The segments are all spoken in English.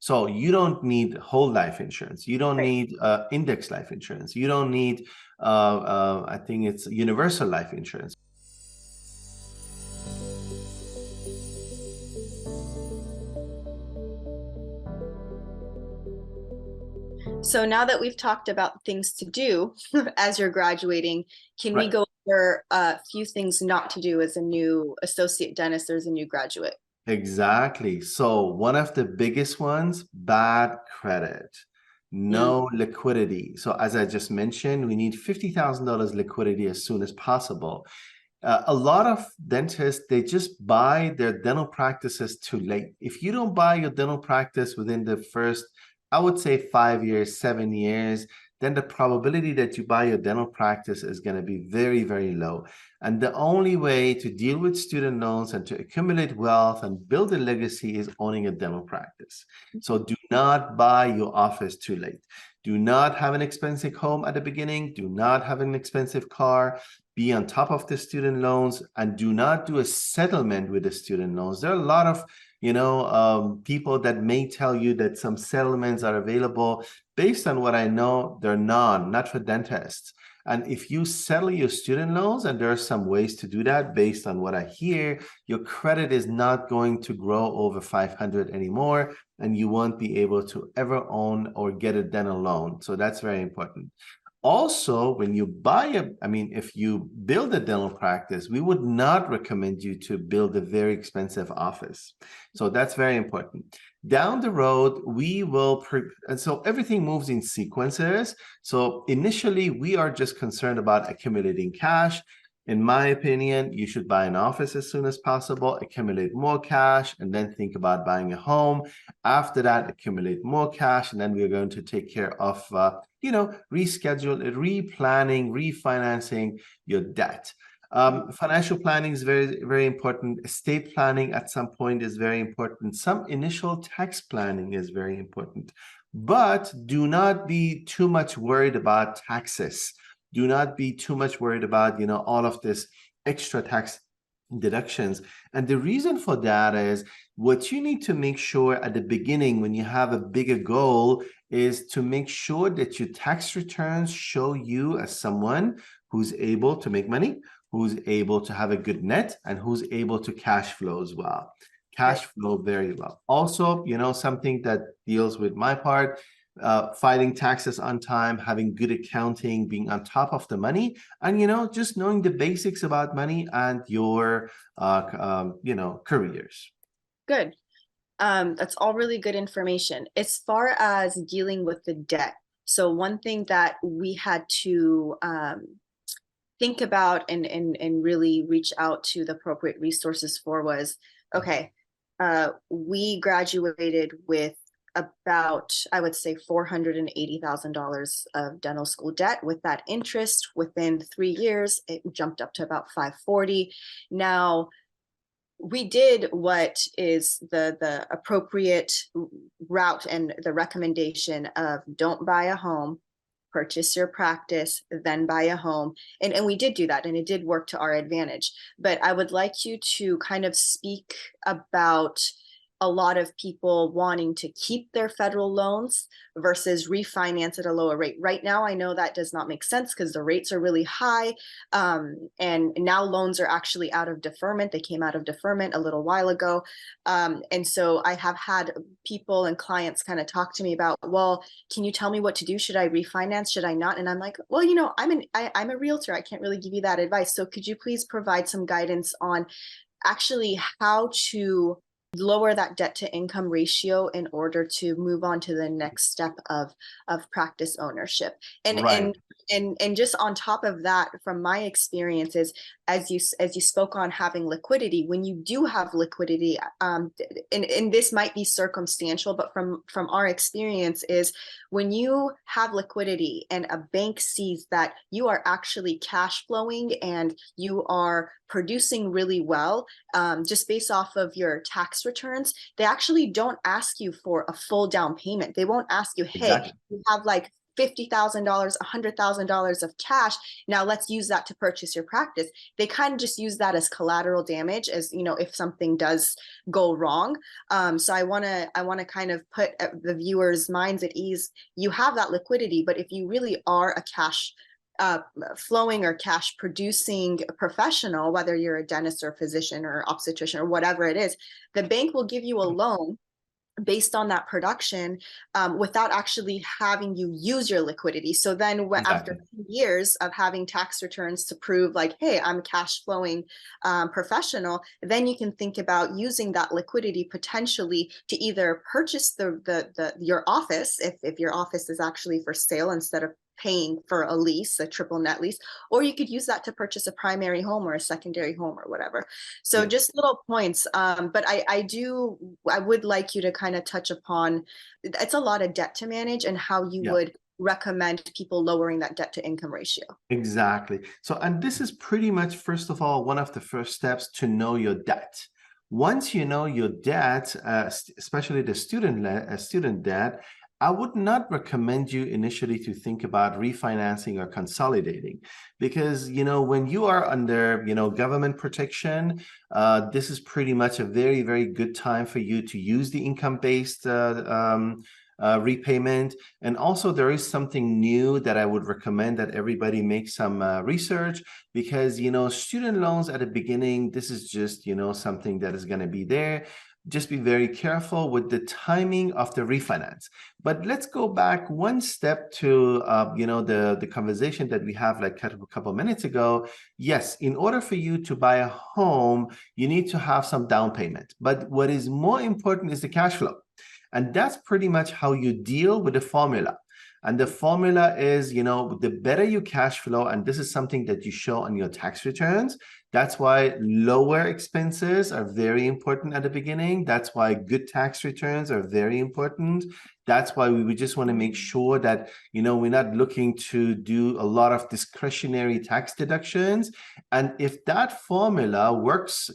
So you don't need whole life insurance. You don't Right. need index life insurance. You don't need, I think it's universal life insurance. So now that we've talked about things to do as you're graduating, can we Right. go over a few things not to do as a new associate dentist or as a new graduate? Exactly. So one of the biggest ones, bad credit, Mm, no liquidity. So as I just mentioned, we need $50,000 liquidity as soon as possible. A lot of dentists, they just buy their dental practices too late. If you don't buy your dental practice within the first, I would say 5 years, 7 years, then the probability that you buy your dental practice is going to be very, very low. And the only way to deal with student loans and to accumulate wealth and build a legacy is owning a dental practice. So do not buy your office too late. Do not have an expensive home at the beginning. Do not have an expensive car. Be on top of the student loans and do not do a settlement with the student loans. There are a lot of people that may tell you that some settlements are available. Based on what I know, they're not for dentists. And if you settle your student loans, and there are some ways to do that based on what I hear, your credit is not going to grow over 500 anymore, and you won't be able to ever own or get a dental loan. So that's very important. Also, when you buy if you build a dental practice, we would not recommend you to build a very expensive office. So that's very important. Down the road, and so everything moves in sequences. So initially, we are just concerned about accumulating cash. In my opinion, you should buy an office as soon as possible, accumulate more cash, and then think about buying a home. After that, accumulate more cash, and then we're going to take care of, reschedule, replanning, refinancing your debt. Financial planning is very, very important. Estate planning at some point is very important. Some initial tax planning is very important. But do not be too much worried about taxes. Do not be too much worried about, all of this extra tax deductions. And the reason for that is what you need to make sure at the beginning when you have a bigger goal is to make sure that your tax returns show you as someone who's able to make money, who's able to have a good net, and who's able to cash flow as well. right. Cash flow very well. Also, something that deals with my part, filing taxes on time, having good accounting, being on top of the money, and just knowing the basics about money and your careers. Good. That's all really good information. As far as dealing with the debt, so one thing that we had to think about and really reach out to the appropriate resources for was, okay, we graduated with about, I would say, $480,000 of dental school debt. With that interest, within 3 years, it jumped up to about 540. Now, we did what is the appropriate route and the recommendation of don't buy a home, purchase your practice, then buy a home. And we did do that, and it did work to our advantage. But I would like you to kind of speak about a lot of people wanting to keep their federal loans versus refinance at a lower rate. Right now, I know that does not make sense because the rates are really high. And now loans are actually out of deferment. They came out of deferment a little while ago. And so I have had people and clients kind of talk to me about, well, can you tell me what to do? Should I refinance? Should I not? And I'm like, well, I'm a realtor. I can't really give you that advice. So could you please provide some guidance on actually how to lower that debt to income ratio in order to move on to the next step of practice ownership? and Right. and and just on top of that, from my experiences, as you spoke on having liquidity, when you do have liquidity, and this might be circumstantial, but from our experience is when you have liquidity and a bank sees that you are actually cash flowing and you are producing really well, just based off of your tax returns, they actually don't ask you for a full down payment. They won't ask you, hey, Exactly. you have like $50,000, $100,000 of cash. Now let's use that to purchase your practice. They kind of just use that as collateral damage, as you know, if something does go wrong. So I want to kind of put the viewers' minds at ease. You have that liquidity, but if you really are a cash uh, flowing or cash producing professional, whether you're a dentist or physician or obstetrician or whatever it is, the bank will give you a loan based on that production, without actually having you use your liquidity. So then after Exactly. 2 years of having tax returns to prove like, hey, I'm a cash flowing professional, then you can think about using that liquidity potentially to either purchase your office, if your office is actually for sale instead of paying for a lease, a triple net lease, or you could use that to purchase a primary home or a secondary home or whatever. So Yeah. just little points. But I would like you to kind of touch upon, it's a lot of debt to manage and how you Yeah. would recommend people lowering that debt to income ratio. Exactly. So, and this is pretty much, first of all, one of the first steps to know your debt. Once you know your debt, especially the student debt, I would not recommend you initially to think about refinancing or consolidating, because when you are under government protection, this is pretty much a very, very good time for you to use the income-based repayment. And also, there is something new that I would recommend that everybody make some research, because student loans at the beginning, this is just something that is going to be there. Just be very careful with the timing of the refinance. But let's go back one step to the conversation that we have like a couple minutes ago. Yes, in order for you to buy a home, you need to have some down payment. But what is more important is the cash flow. And that's pretty much how you deal with the formula. And the formula is, the better you cash flow, and this is something that you show on your tax returns. That's why lower expenses are very important at the beginning. That's why good tax returns are very important. That's why we would just want to make sure that, we're not looking to do a lot of discretionary tax deductions. And if that formula works,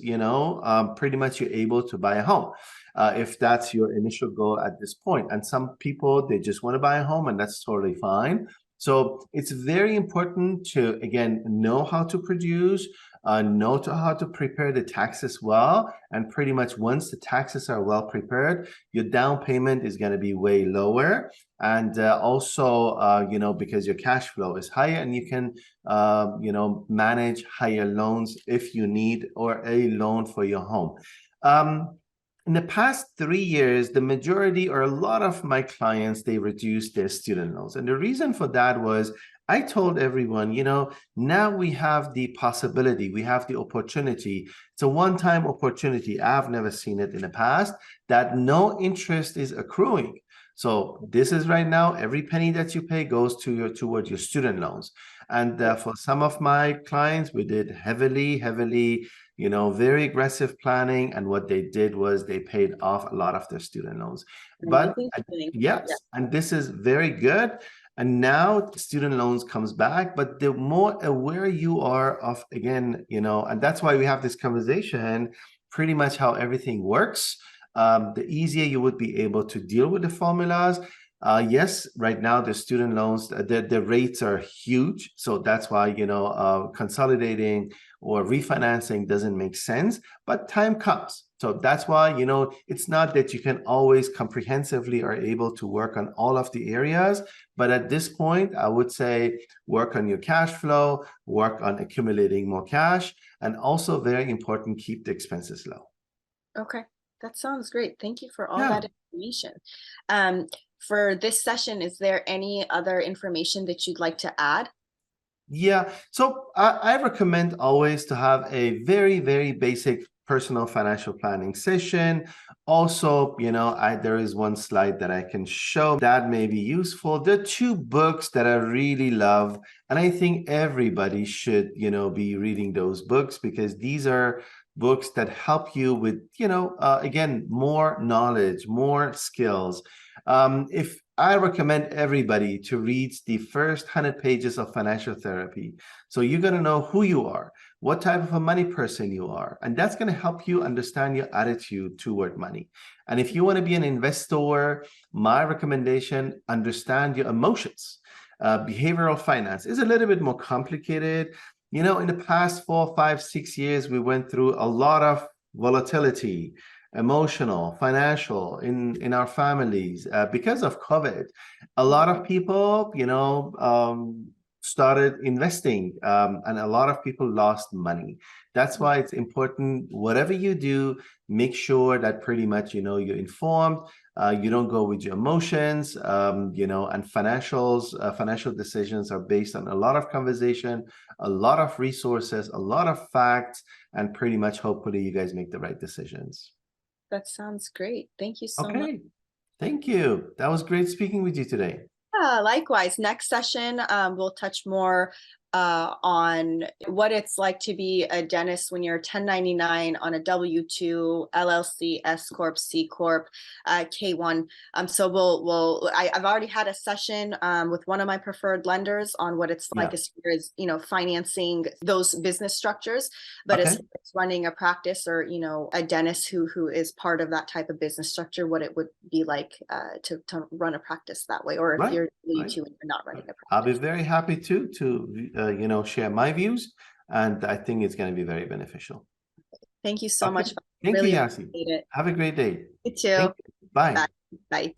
pretty much you're able to buy a home. If that's your initial goal at this point. And some people, they just want to buy a home, and that's totally fine. So it's very important to, again, know how to produce, know how to prepare the taxes well. And pretty much once the taxes are well prepared, your down payment is going to be way lower. And also, because your cash flow is higher, and you can, manage higher loans if you need, or a loan for your home. In the past 3 years, the majority or a lot of my clients, they reduced their student loans. And the reason for that was I told everyone, now we have the possibility, we have the opportunity. It's a one-time opportunity. I've never seen it in the past, that no interest is accruing. So this is right now, every penny that you pay goes towards your student loans. And for some of my clients, we did heavily, very aggressive planning. And what they did was they paid off a lot of their student loans. But Amazing feeling. Yeah. yes, and this is very good. And now student loans comes back, but the more aware you are of, again, and that's why we have this conversation, pretty much how everything works, the easier you would be able to deal with the formulas. Yes, right now the student loans, the rates are huge. So that's why, consolidating or refinancing doesn't make sense, but time comes. So that's why, it's not that you can always comprehensively are able to work on all of the areas. But at this point, I would say work on your cash flow, work on accumulating more cash, and also very important, keep the expenses low. Okay. That sounds great. Thank you for all Yeah. that information. Um, for this session, is there any other information that you'd like to add? Yeah, so I recommend always to have a very, very basic personal financial planning session. Also, there is one slide that I can show that may be useful. There are two books that I really love, and I think everybody should, be reading those books, because these are books that help you with, again, more knowledge, more skills. If I recommend everybody to read the first 100 pages of Financial Therapy. So you're going to know who you are, what type of a money person you are, and that's going to help you understand your attitude toward money. And if you want to be an investor, my recommendation, understand your emotions. Behavioral finance is a little bit more complicated. You know, in the past 4, 5, 6 years, we went through a lot of volatility, emotional, financial in our families because of COVID. A lot of people, started investing, and a lot of people lost money. That's why it's important, whatever you do, make sure that pretty much, you're informed, you don't go with your emotions, and financial decisions are based on a lot of conversation, a lot of resources, a lot of facts, and pretty much hopefully you guys make the right decisions. That sounds great. Thank you so much. Okay. Thank you. That was great speaking with you today. Yeah, likewise. Next session, we'll touch more on what it's like to be a dentist when you're 1099 on a W-2, LLC, S Corp, C Corp, K1. So I've already had a session with one of my preferred lenders on what it's like Yeah. as far as, financing those business structures. But as Okay. far as running a practice or, a dentist who is part of that type of business structure, what it would be like to run a practice that way, or if Right. you're Right. W-2 and you're not running a I'll be practice. very happy to share my views, and I think it's going to be very beneficial. Thank you so Okay. much. Thank you, Really Yasi. appreciate it. Have a great day. You too. Thank you. Bye. Bye. Bye.